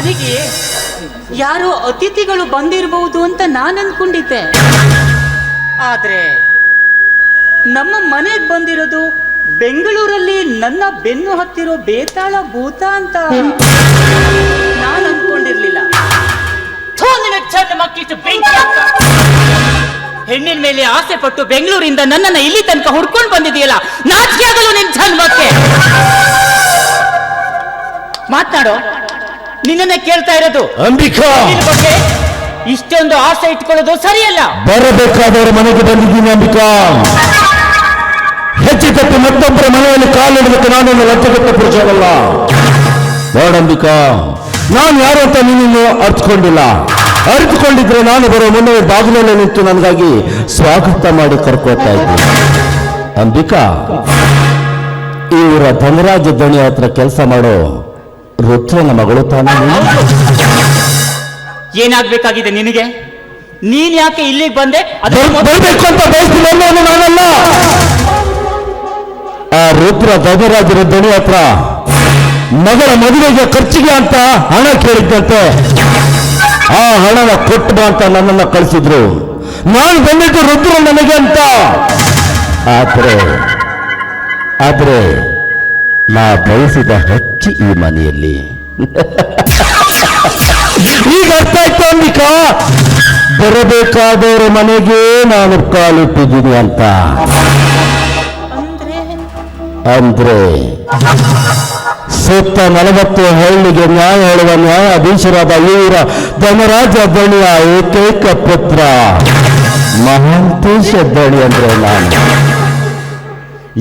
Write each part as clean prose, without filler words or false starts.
ಮನೆಗೆ ಯಾರೋ ಅತಿಥಿಗಳು ಬಂದಿರಬಹುದು ಅಂತ ನಾನು ಅನ್ಕೊಂಡಿದ್ದೆ. ಆದ್ರೆ ನಮ್ಮ ಮನೆಗೆ ಬಂದಿರೋದು ಬೆಂಗಳೂರಲ್ಲಿ ನನ್ನ ಬೆನ್ನು ಹತ್ತಿರೋ ಬೇತಾಳ ಭೂತ ಅಂತ ನಾನು ಅನ್ಕೊಂಡಿರ್ಲಿಲ್ಲ. ಹೆಣ್ಣಿನ ಮೇಲೆ ಆಸೆ ಪಟ್ಟು ಬೆಂಗಳೂರಿಂದ ನನ್ನನ್ನ ಇಲ್ಲಿ ತನಕ ಹುಡ್ಕೊಂಡು ಬಂದಿದೆಯಲ್ಲ, ನಾಚಿಕೆ ಆಗಲು ನಿನ್ ಜನ್ಮಕ್ಕೆ. ಮಾತನಾಡೋ, ನಿನ್ನನ್ನ ಕೇಳ್ತಾ ಇರೋದು. ಅಂಬಿಕಾ, ಬಗ್ಗೆ ಇಷ್ಟೊಂದು ಆಸೆ ಇಟ್ಕೊಳ್ಳೋದು ಸರಿಯಲ್ಲ. ಬರಬೇಕಾದವರ ಮನೆಗೆ ಬಂದಿದ್ದೀನಿ ಅಂಬಿಕಾ. ಹೆಚ್ಚು ತಪ್ಪಿ ಮತ್ತೊಬ್ಬರ ಮನೆಯಲ್ಲಿ ಕಾಲಿಡಬೇಕು ನಾನೊಂದು ಲಜ್ಜೆಗೆಟ್ಟ ಪುರುಷವಲ್ಲ. ನೋಡಂಬಿಕಾ, ನಾನು ಯಾರು ಅಂತ ನೀನು ಅರ್ಥಕೊಂಡಿಲ್ಲ. ಅರಿತುಕೊಂಡಿದ್ರೆ ನಾನು ಬರೋ ಮುನ್ನವೇ ಬಾಗಿಲಲ್ಲೇ ನಿಂತು ನನಗಾಗಿ ಸ್ವಾಗತ ಮಾಡಿ ಕರ್ಕೋತಾ ಇದ್ದೀನಿ. ಅಂಬಿಕಾ, ಇವರ ಧನರಾಜ ದಣಿ ಹತ್ರ ಕೆಲಸ ಮಾಡೋ ರುದ್ರನ ಮಗಳು ತಾನೇ? ಏನಾಗ್ಬೇಕಾಗಿದೆ ನಿನಗೆ? ನೀನ್ ಯಾಕೆ ಇಲ್ಲಿಗೆ ಬಂದೆ? ಬರಬೇಕು ಅಂತ ಬಯಸ್ತೀನಿ ನಾನಲ್ಲ. ಆ ರುದ್ರ ಧನರಾಜರ ದಣಿ ಹತ್ರ ಮಗಳ ಮದುವೆಗೆ ಖರ್ಚಿಗೆ ಅಂತ ಹಣ ಕೇಳಿದ್ದಂತೆ. ಆ ಹಣನ ಕೊಟ್ಟು ಬಾ ಅಂತ ನನ್ನನ್ನು ಕಳಿಸಿದ್ರು. ನಾನು ಬಂದಿದ್ದು ರುದ್ರ ನನಗೆ ಅಂತ. ಆದ್ರೆ ನಾ ಬಯಸಿದ ಹಕ್ಕಿ ಈ ಮನೆಯಲ್ಲಿ. ಈಗ ಅರ್ಥ ಆಯ್ತು ಅಂಬಿಕಾ, ಬರಬೇಕಾದವರ ಮನೆಗೆ ನಾನು ಕಾಲಿಟ್ಟಿದ್ದೀನಿ ಅಂತ. ಅಂದ್ರೆ ಸುತ್ತ 40 ಹಳ್ಳಿಗೆ ನ್ಯಾಯ ಹೇಳುವ ನ್ಯಾಯಾಧೀಶರಾದ ಇವರ ಧನರಾಜ ದಣಿಯ ಏಕೈಕ ಪುತ್ರ ಮಹಾಂತೇಶ ದಣಿ ಅಂದ್ರೆ ನಾನು.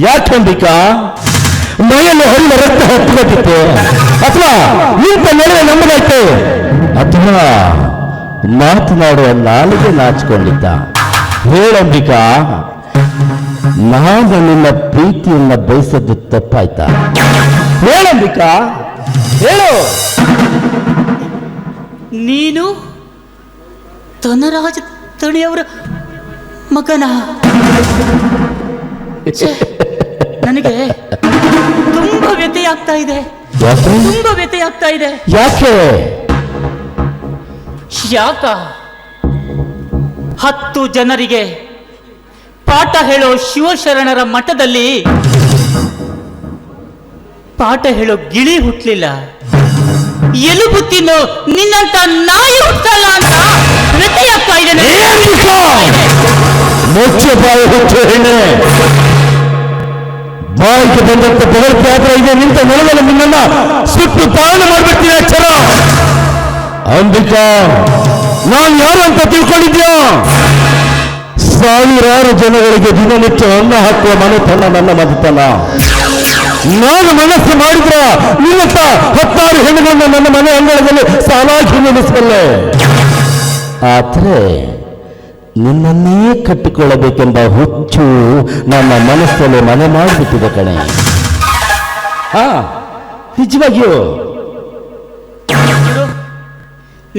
ಯಾಕೆಂಬಿಕಾ, ಮೈಯಲ್ಲಿ ಹರಿದ ರಕ್ತ ಹತ್ತಿಬಿಟ್ಟಿತ್ತು, ಅಥವಾ ನಿಂತ ನಡೆಯ ನಮ್ಮದೈತೆ, ಅಥವಾ ಮಾತನಾಡುವ ನಾಲಿಗೆ ನಾಚಿಕೊಂಡಿದ್ದ? ಹೇಳಂಬಿಕಾ, ನಾನು ನಿನ್ನ ಪ್ರೀತಿಯನ್ನ ಬಯಸದ್ದು ತಪ್ಪಾಯ್ತಾ? ಹೇಳಂಬಿಕಾ, ಹೇಳು. ನೀನು ಧನರಾಜ ದಣಿಯವರ ಮಗನ? ನನಗೆ ತುಂಬಾ ವ್ಯಥೆಯಾಗ್ತಾ ಇದೆ. ತುಂಬಾ ವ್ಯಥೆಯಾಗ್ತಾ ಇದೆ. ಯಾಕೆ? 10 ಜನರಿಗೆ ಪಾಠ ಹೇಳೋ ಶಿವಶರಣರ ಮಠದಲ್ಲಿ ಪಾಠ ಹೇಳೋ ಗಿಳಿ ಹುಟ್ಟಲಿಲ್ಲ, ಎಲುಬು ತಿನ್ನೋ ನಿನ್ನಂತ ನಾಯಿ ಹುಟ್ಟಲ್ಲ ಅಂತ ವ್ಯಥೆಯಾಗ್ತಾ ಇದೆ. ಮುಚ್ಚೆ ಬಾಯಿ ಹುಚ್ಚು ಹೆಣ್ಣೆ, ಬಾಯಿಗೆ ಬಂದಂತ ಬೆಳಕು ಆದ್ರೆ ಇದೆ ನಿಂತ ನೆಲದಲ್ಲಿ ನಿನ್ನನ್ನ ಸುಟ್ಟು ಪಾಲನೆ ಮಾಡ್ಬಿಡ್ತೀನಿ. ಅಕ್ಷರ ಅಂಬಿಕಾ, ನಾನು ಯಾರು ಅಂತ ತಿಳ್ಕೊಂಡಿದ್ಯಾ? ಸಾವಿರಾರು ಜನಗಳಿಗೆ ದಿನನಿತ್ಯ ಅನ್ನ ಹಾಕುವ ಮನೆತನ ನನ್ನ ಮನೆತನ. ನಾನು ಮನಸ್ಸು ಮಾಡಿದ್ರ ನಿನ್ನಂತ 10 ಹೆಣ್ಣುಗಳನ್ನ ನನ್ನ ಮನೆ ಅಂಗಳದಲ್ಲಿ ಸಾಲಾಗಿ ನಿಲ್ಲಿಸಬಲ್ಲೆ. ಆದ್ರೆ ನಿನ್ನನ್ನೇ ಕಟ್ಟಿಕೊಳ್ಳಬೇಕೆಂಬ ಹುಚ್ಚು ನನ್ನ ಮನಸ್ಸಲ್ಲಿ ಮನೆ ಮಾಡಿಬಿಟ್ಟಿದೆ ಕಣೆ. ನಿಜವಾಗಿಯೂ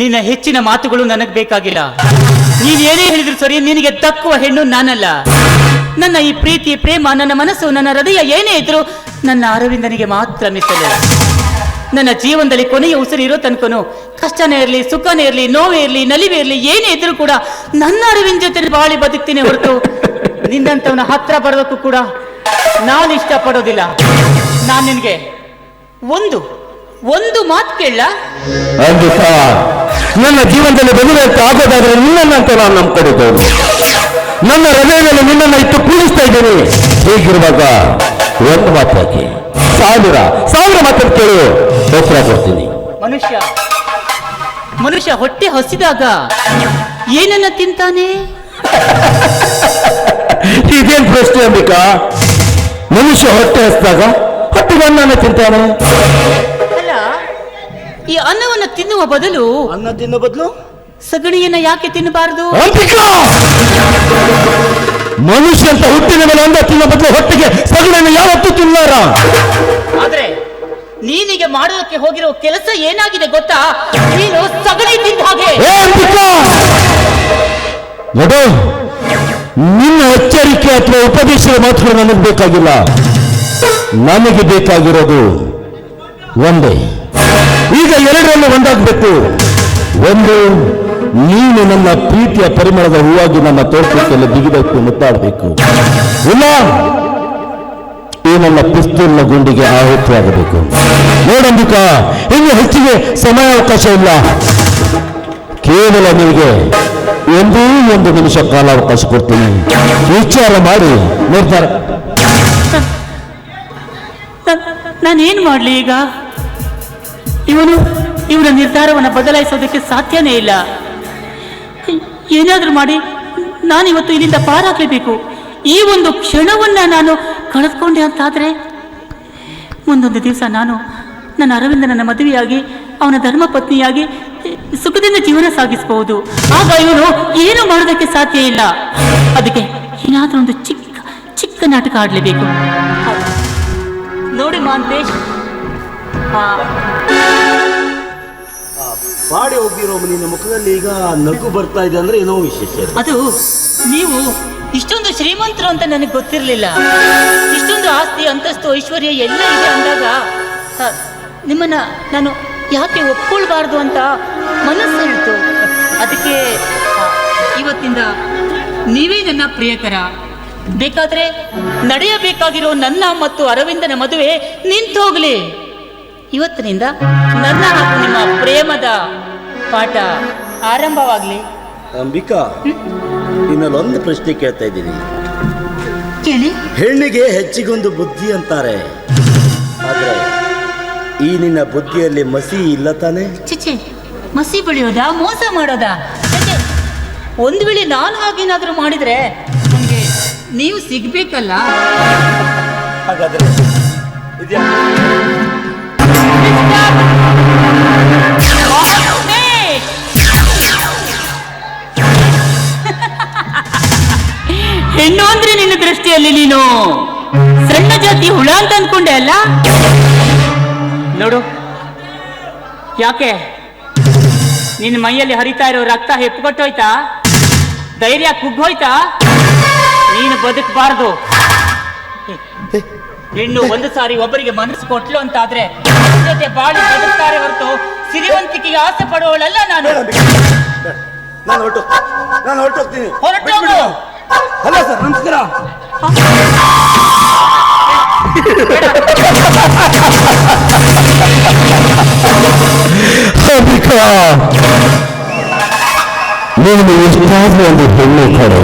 ನಿನ್ನ ಹೆಚ್ಚಿನ ಮಾತುಗಳು ನನಗೆ ಬೇಕಾಗಿಲ್ಲ. ನೀನ್ ಏನೇ ಹೇಳಿದ್ರು ಸರಿ, ನಿನಗೆ ದಕ್ಕುವ ಹೆಣ್ಣು ನಾನಲ್ಲ. ನನ್ನ ಈ ಪ್ರೀತಿ, ಪ್ರೇಮ, ನನ್ನ ಮನಸ್ಸು, ನನ್ನ ಹೃದಯ ಏನೇ ಇದ್ರು ನನ್ನ ಅರವಿಂದನಿಗೆ ಮಾತ್ರ ಮೀಸಲು. ನನ್ನ ಜೀವನದಲ್ಲಿ ಕೊನೆಯ ಉಸಿರು ಇರೋ ತನಕನು ಕಷ್ಟನೇ ಇರಲಿ, ಸುಖನೇ ಇರಲಿ, ನೋವೇ ಇರಲಿ, ನಲಿವೇ ಇರಲಿ, ಏನೇ ಇದ್ರೂ ಕೂಡ ನನ್ನ ಅರವಿಂದ್ ಜೊತೆ ಬಾಳಿ ಬದುಕ್ತೀನಿ ಹೊರತು ನಿನ್ನಂತವನ ಹತ್ರ ಬರೋದಕ್ಕೂ ಕೂಡ ನಾನು ಇಷ್ಟಪಡೋದಿಲ್ಲ. ನಾನು ನಿನಗೆ ಒಂದು ಮಾತು ಕೇಳ. ನನ್ನ ಜೀವನದಲ್ಲಿ ಬದುಕು ಆಗೋದಾದ್ರೆ ನಿನ್ನಂತ ನಾನು ನಂಬ್ಕೊಂಡಿದ್ದೇನೆ. ನನ್ನ ಹೃದಯದಲ್ಲಿ ನಿನ್ನನ್ನು ಇಟ್ಟು ಪೂಜಿಸ್ತಾ ಇದ್ದೇನೆ. ಹೀಗಿರುವಾಗ ಒಂದು ಮಾತು ಹಾಕಿ, ಸಾವಿರ ಮಾತನ್ನು ಕೇಳು, ಉತ್ತರ ಕೊಡ್ತೀನಿ. ಮನುಷ್ಯ ಹೊಟ್ಟೆ ಹಸಿದಾಗ ಏನನ್ನ ತಿಂತಾನೆ? ಇದೇನ್ ಪ್ರಶ್ನೆ ಅಂಬಿಕಾ? ಮನುಷ್ಯ ಹೊಟ್ಟೆ ಹಸಿದಾಗ ಹೊಟ್ಟೆಗೆ ಅನ್ನನ ತಿಂತಾನೆ. ಅಲ್ಲ, ಈ ಅನ್ನವನ್ನು ತಿನ್ನುವ ಬದಲು ಸಗಣಿಯನ್ನ ಯಾಕೆ ತಿನ್ನಬಾರದು? ಮನುಷ್ಯ ಅಂತ ಹುಟ್ಟಿನ ಮೇಲೆ ಅನ್ನ ತಿನ್ನೋ ಬದಲು ಹೊಟ್ಟೆಗೆ ಸಗಣಿಯನ್ನು ಯಾವತ್ತೂ ತಿನ್ನಾರ. ಆದ್ರೆ ನೀನೀಗ ಮಾಡೋದಕ್ಕೆ ಹೋಗಿರೋ ಕೆಲಸ ಏನಾಗಿದೆ ಗೊತ್ತಾ? ನೀನು ಸಗಣಿ ತಿಂದ ಹಾಗೆ. ನೋಡು, ನಿನ್ನ ಎಚ್ಚರಿಕೆ ಅಥವಾ ಉಪದೇಶದ ಮಾತುಗಳು ನನಗೆ ಬೇಕಾಗಿಲ್ಲ. ನನಗೆ ಬೇಕಾಗಿರೋದು ಒಂದೇ, ಈಗ ಎರಡರಲ್ಲೂ ಒಂದಾಗಬೇಕು. ಒಂದು, ನೀನು ನನ್ನ ಪ್ರೀತಿಯ ಪರಿಮಳದ ಹೂವಾಗಿ ನನ್ನ ತೋಟದಲ್ಲಿ ಬಿಗಿಬೇಕು, ಮುತ್ತಾಡಬೇಕು. ಇಲ್ಲ, ಈ ನನ್ನ ಪಿಸ್ತೂಲ್ನ ಗುಂಡಿಗೆ ಆಹುತಿಯಾಗಬೇಕು. ನೋಡಂಬಿಕಾ, ಇನ್ನು ಹೆಚ್ಚಿಗೆ ಸಮಯಾವಕಾಶ ಇಲ್ಲ. ಕೇವಲ ನಿನಗೆ ಒಂದೇ ಒಂದು ನಿಮಿಷ ಕಾಲಾವಕಾಶ ಕೊಡ್ತೀನಿ. ವಿಚಾರ ಮಾಡಿ ನಿರ್ಧಾರ. ನಾನೇನು ಮಾಡಲಿ ಈಗ? ಇವನ ನಿರ್ಧಾರವನ್ನು ಬದಲಾಯಿಸೋದಕ್ಕೆ ಸಾಧ್ಯನೇ ಇಲ್ಲ. ಏನಾದರೂ ಮಾಡಿ ನಾನಿವತ್ತು ಇಲ್ಲಿಂದ ಪಾರಾಗಲೇಬೇಕು. ಈ ಒಂದು ಕ್ಷಣವನ್ನ ನಾನು ಕಳೆದುಕೊಂಡೆ ಅಂತಾದ್ರೆ ಮುಂದೊಂದು ದಿವಸ ನಾನು ನನ್ನ ಅರವಿಂದನನ್ನ ಮದುವೆಯಾಗಿ ಅವನ ಧರ್ಮಪತ್ನಿಯಾಗಿ ಸುಖದಿಂದ ಜೀವನ ಸಾಗಿಸಬಹುದು. ಆಗ ಇವನು ಏನು ಮಾಡೋದಕ್ಕೆ ಸಾಧ್ಯ ಇಲ್ಲ. ಅದಕ್ಕೆ ಏನಾದರೂ ಒಂದು ಚಿಕ್ಕ ನಾಟಕ ಆಡಲೇಬೇಕು. ನೋಡಿ ಮಾಂತೇಶ್, ಬಾಡಿ ಹೋಗಿರೋ ನಿನ್ನ ಮುಖದಲ್ಲಿ ಈಗ ನಗು ಬರ್ತಾ ಇದೆ ಅಂದ್ರೆ ಏನೋ ವಿಶೇಷ. ಅದು ನೀವು ಇಷ್ಟೊಂದು ಶ್ರೀಮಂತರು ಅಂತ ನನಗೆ ಗೊತ್ತಿರಲಿಲ್ಲ. ಇಷ್ಟೊಂದು ಆಸ್ತಿ, ಅಂತಸ್ತು, ಐಶ್ವರ್ಯ ಎಲ್ಲ ಇದೆ ಅಂದಾಗ ನಿಮ್ಮನ್ನ ನಾನು ಯಾಕೆ ಒಪ್ಕೊಳ್ಬಾರ್ದು ಅಂತ ಮನಸ್ಸು ಹೇಳ್ತು. ಅದಕ್ಕೆ ಇವತ್ತಿಂದ ನೀವೇ ನನ್ನ ಪ್ರಿಯಕರ. ಬೇಕಾದ್ರೆ ನಡೆಯಬೇಕಾಗಿರೋ ನನ್ನ ಮತ್ತು ಅರವಿಂದನ ಮದುವೆ ನಿಂತು ಹೋಗ್ಲಿ. ಇವತ್ತಿನಿಂದ ನನ್ನ ಹಾಗೂ ನಿಮ್ಮ ಪ್ರೇಮದ ಪಾಠ ಆರಂಭವಾಗ್ಲಿ. ಅಂಬಿಕಾ, ಇನ್ನಲ್ಲೊಂದು ಪ್ರಶ್ನೆ ಕೇಳ್ತಾ ಇದ್ದೀನಿ. ಕೇಳಿ. ಹೆಣ್ಣಿಗೆ ಹೆಚ್ಚಿಗೊಂದು ಬುದ್ಧಿ ಅಂತಾರೆ, ಆದ್ರೆ ಈ ನಿನ್ನ ಬುದ್ಧಿಯಲ್ಲಿ ಮಸಿ ಇಲ್ಲ ತಾನೆ? ಚಿಚೆ, ಮಸಿ ಬೆಳೆಯೋದಾ, ಮೋಸ ಮಾಡೋದಾ? ಒಂದು ವೇಳೆ ನಾನು ಹಾಗೇನಾದ್ರೂ ಮಾಡಿದ್ರೆ ನನಗೆ ನೀವು ಸಿಗ್ಬೇಕಲ್ಲ. ಹಾಗಾದ್ರೆ ಇದ್ಯಾ? ಹೆಣ್ಣು ಅಂದ್ರೆ ನಿನ್ನ ದೃಷ್ಟಿಯಲ್ಲಿ ನೀನು ಸಣ್ಣ ಜಾತಿ ಹುಳ ಅಂತ ಅಂದ್ಕೊಂಡೆ ಅಲ್ಲ? ನೋಡು, ಯಾಕೆ ನಿನ್ನ ಮೈಯಲ್ಲಿ ಹರಿತಾ ಇರೋ ರಕ್ತ ಹೆಪ್ಪುಗಟ್ಟೋಯ್ತಾ? ಧೈರ್ಯ ಕುಗ್ಗೋಯ್ತಾ? ನೀನು ಬದುಕಬಾರ್ದು. ಹೆಣ್ಣು ಒಂದು ಸಾರಿ ಒಬ್ಬರಿಗೆ ಮನಸ್ಸು ಕೊಟ್ಲು ಅಂತಾದ್ರೆ ಜೊತೆ ಬಾಳಿ ಬದುಕ್ತಾರೆ ಹೊರತು ಸಿರಿವಂತಿಕೆಗೆ ಆಸೆ ಪಡುವವಳಲ್ಲ ನಾನು. ನಾನು ಹೊರಟೋಗ್ತೀನಿ. ಹೊರಟೋಗು. ಅಲ್ಲ ಸರ್, ನಮಸ್ಕಾರ. ಅಂಬಿಕಾ, ನೀನು ಎಷ್ಟಾದ್ರೂ ಒಂದು ಹೆಣ್ಣು ಕಡೆ.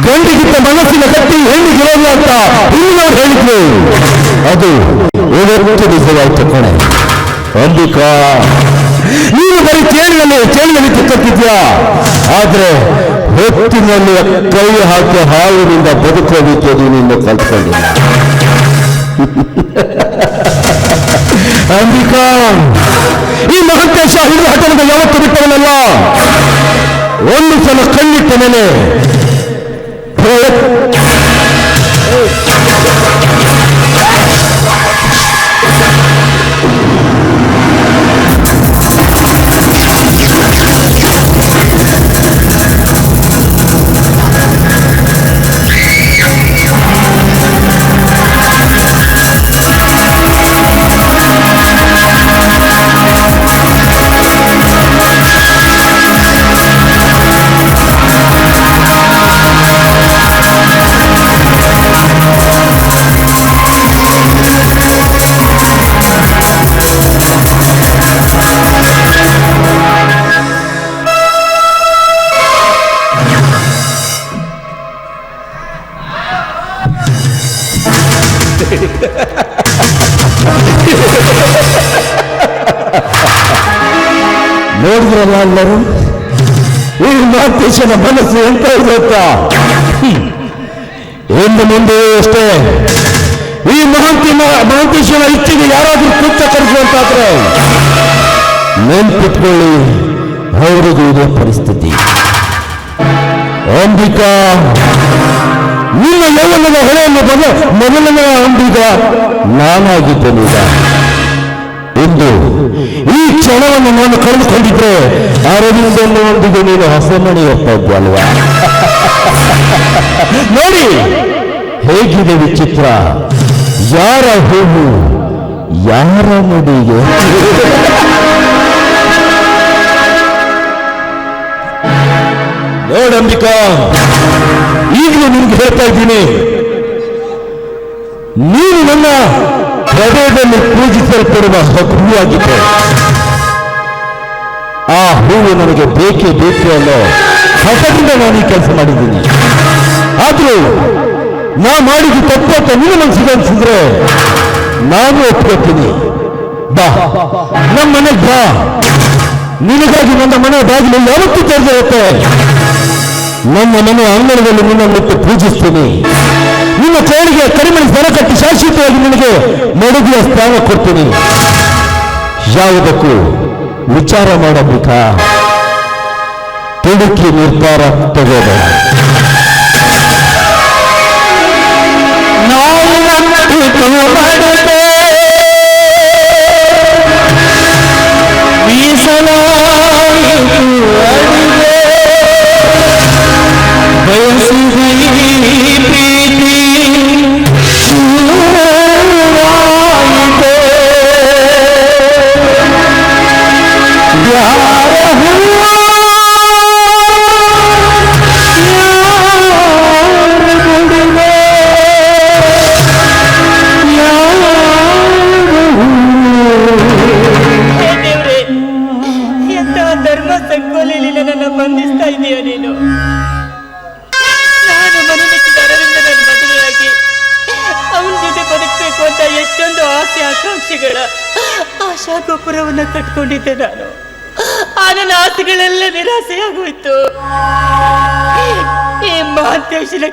ಗಂಡಿಗಿಂತ ಮನಸ್ಸಿನ ಕಟ್ಟಿ ಹೆಣ್ಣಿಗಿರೋಲ್ಲ ಅಂತ ಇನ್ನೊಂದು ಹೇಳಿದ್ರು. ಅದು ಇವತ್ತು ನಿಜವಾಯ್ತು ಕಣೆ. ಅಂಬಿಕಾ, ನೀನು ಬರೀ ಚೇಳಿನಲ್ಲಿ ತಿಕ್ಕತ್ತಿದ್ಯಾ, ಆದ್ರೆ ಹೊತ್ತಿನಲ್ಲಿ ಕೈ ಹಾಕಿ ಹಾವಿನಿಂದ ಬದುಕೋದಿಕ್ಕೆ ನೀನಿನ್ನು ಕಲ್ತ್ಕೊಂಡಿಲ್ಲ. ಅಂಬಿಕಾ, ಈ ಮಹಂತೇಶ ಹಿಡಿದು ಹಠದಿಂದ ಯಾವತ್ತು ಬಿಟ್ಟವನಲ್ಲ. ಒಂದು ಸಲ ಕಣ್ಣಿಟ್ಟ ಮೇಲೆ ನೋಡಿದ್ರಲ್ಲ ಎಲ್ಲರೂ, ಈ ಮಹಂತೇಶನ ಮನಸ್ಸು ಎಂತ ಇರುತ್ತಾ? ಇನ್ನು ಮುಂದೆ ಅಷ್ಟೇ ಈ ಮಹಂತೇಶನ ಇಚ್ಛೆಗೆ ಯಾರಾದ್ರೂ ಕೃತ್ಯ ಕರೆಸುವಂತಾದ್ರೆ ನೆನ್ಪಿಟ್ಕೊಳ್ಳಿ, ಅವರಿಗೂ ಇದೇ ಪರಿಸ್ಥಿತಿ. ಅಂಬಿಕಾ, ನಿನ್ನ ಯೌವನದ ಹೊಳೆಯನ್ನು ಮೊದಲನೇ ಅಂಬಿಗ ನಾನಾಗಿದ್ದೇನೀಗ. ಇಂದು ಈ ಕ್ಷಣವನ್ನು ನಾನು ಕಳೆದುಕೊಂಡಿದ್ರೆ ಅರವಿಂದನೊಂದಿಗೆ ನೀನು ಹೊಸಮಣಿ ಹೋಗ್ತಾ ಇದ್ದೆ ಅಲ್ವಾ? ನೋಡಿ ಹೇಗಿದೆ ವಿಚಿತ್ರ. ಯಾರ ಹೂವು ಯಾರ ಮುಡಿಗೆ? ನೋಡಂಬಿಕಾ, ಈಗಲೂ ನಿಮ್ಗೆ ಹೇಳ್ತಾ ಇದ್ದೀನಿ, ನೀನು ನನ್ನ ಹೃದಯದಲ್ಲಿ ಪೂಜಿಸಲ್ಪಡುವ ಹೂವಾಗಿದ್ದೆ. ಆ ಹೂವು ನನಗೆ ಬೇಕೇ ಬೇಕು ಅನ್ನೋ ಹಠದಿಂದ ನಾನು ಈ ಕೆಲಸ ಮಾಡಿದ್ದೀನಿ. ಆದ್ರೂ ನಾ ಮಾಡಿದ್ದು ತಪ್ಪು ಅಂತ ನಿನ್ನ ಮನಸ್ಸಿಗೆ ಅನ್ಸಿದ್ರೆ ನಾನು ಒಪ್ಕೊಳ್ತೀನಿ. ಬಾ, ನಮ್ಮ ಮನೆಗೆ ಬಾ. ನಿನಗಾಗಿ ನನ್ನ ಮನೆ ಬಾಗಿಲು ಯಾವತ್ತೂ ತೆರೆದಿರುತ್ತೆ. ನನ್ನ ಮನೆ ಅಂಗಣದಲ್ಲಿ ನಿನ್ನನ್ನಿಟ್ಟು ಪೂಜಿಸ್ತೀನಿ. ನಿನ್ನ ಕೋಳಿಗೆ ಕಡಿಮೆ ದರ ಕಟ್ಟಿ ಶಾಶ್ವತವಾಗಿ ನಿನಗೆ ಮಡುಗಿಯ ಸ್ಥಾನ ಕೊಡ್ತೀನಿ. ಯಾವುದಕ್ಕೂ ವಿಚಾರ ಮಾಡಬೇಕಾ? ತುಡುಕಿ ನಿರ್ಧಾರ ತಗೋಬೇಡ. ಬಂಧಿಸ್ತಾ ಇದೆಯಾ ನೀನು? ನಾನು ಮನಸ್ಸಿದ ಅರವಿಂದನನ್ನು ಮದುವೆಯಾಗಿ ಅವನ ಜೊತೆ ಬದುಕಬೇಕು ಅಂತ ಎಷ್ಟೊಂದು ಆಸೆ ಆಕಾಂಕ್ಷೆಗಳ ಆಶಾ ಗೋಪುರವನ್ನು ಕಟ್ಕೊಂಡಿದ್ದೆ ನಾನು. ಆ ನನ್ನ ಆಸೆಗಳೆಲ್ಲ ನಿರಾಸೆಯಾಗೋಯ್ತು. ಈ ಮಹಾಂತೇಶನ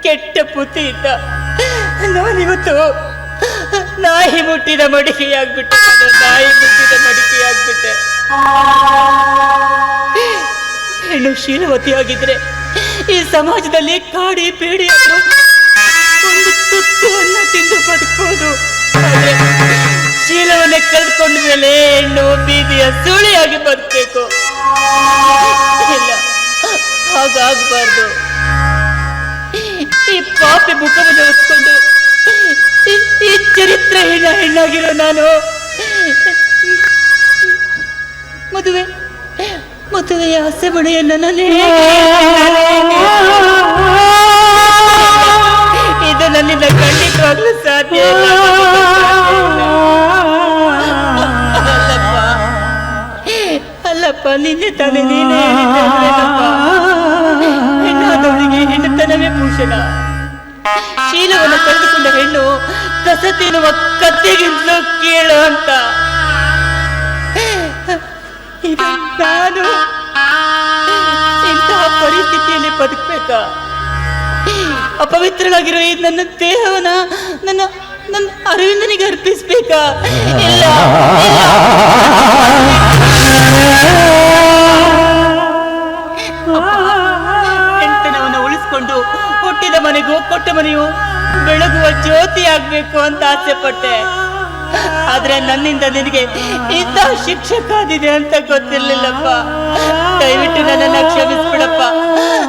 ಕೆಟ್ಟ ಬುದ್ಧಿಯಿಂದ ನಾನಿವತ್ತು ನಾಯಿ ಮುಟ್ಟಿದ ಮಡಿಕೆಯಾಗ್ಬಿಟ್ಟೆ. ನಾಯಿ ಮುಟ್ಟಿದ ಮಡಿಕೆಯಾಗ್ಬಿಟ್ಟೆ. ಹೆಣ್ಣು ಶೀಲವತಿಯಾಗಿದ್ರೆ ಈ ಸಮಾಜದಲ್ಲಿ ಕಾಡಿ ಬೇಡಿ ಒಂದು ತುತ್ತು ಅನ್ನ ತಿಂದು ಬದುಕೋದು. ಆದ್ರೆ ಶೀಲವನ್ನೇ ಕಲ್ತ್ಕೊಂಡ ಮೇಲೆ ಹೆಣ್ಣು ಬೀದಿಯ ಸುಳಿಯಾಗಿ ಬದುಕಬೇಕು. ಇಲ್ಲ, ಹಾಗಾಗಬಾರ್ದು. ಈ ಪಾಪಿ ಮುಖವನ್ನು ಹೊತ್ಕೊಂಡು ಈ ಚರಿತ್ರೆಹೀನ ಹೆಣ್ಣಾಗಿರೋ ನಾನು ಮದುವೆಯ ಆಸೆ ಬಡಿಯನ್ನು ನಾನು ಇದು ನನ್ನಿಂದ ಖಂಡಿತವಾಗ್ಲೂ ಸಾಧ್ಯ ಇಲ್ಲ. ಅಲ್ಲಪ್ಪ, ನಿನ್ನೆ ತಾನೇ ನೀನೇ ಹೆಣ್ಣಾದವಳಿಗೆ ಹೆಣ್ಣುತನವೇ ಭೂಷಣ. ಶೀಲವನ್ನು ಕಳೆದುಕೊಂಡ ಹೆಣ್ಣು ಕಸ ತಿನ್ನುವ ಕತ್ತೆಗಿಂತಲೂ ಕೀಳು ಅಂತ. ಇದು ನಾನು ಇಂತಹ ಪರಿಸ್ಥಿತಿಯಲ್ಲಿ ಬದುಕಬೇಕಾ? ಅಪವಿತ್ರಳಾಗಿರೋ ಈ ನನ್ನ ದೇಹವನ್ನ ನನ್ನ ಅರವಿಂದನಿಗೆ ಅರ್ಪಿಸ್ಬೇಕಾ? ಇಲ್ಲ. ಹೆಂಡತನವನ್ನು ಉಳಿಸ್ಕೊಂಡು ಹುಟ್ಟಿದ ಮನೆಗೂ ಕೊಟ್ಟ ಮನೆಯೂ ಬೆಳಗುವ ಜ್ಯೋತಿ ಆಗ್ಬೇಕು ಅಂತ ಆಸೆ ಪಟ್ಟೆ. ಆದ್ರೆ ನನ್ನಿಂದ ನಿನಗೆ ಇಂಥ ಶಿಕ್ಷೆ ಕಾದಿದೆ ಅಂತ ಗೊತ್ತಿರ್ಲಿಲ್ಲಪ್ಪ. ದಯವಿಟ್ಟು ನನ್ನನ್ನು ಕ್ಷಮಿಸ್ಬಿಡಪ್ಪ.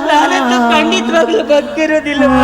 ನಾನಂತೂ ಖಂಡಿತವಾಗ್ಲೂ ಬದುಕಿರೋದಿಲ್ಲಪ್ಪ.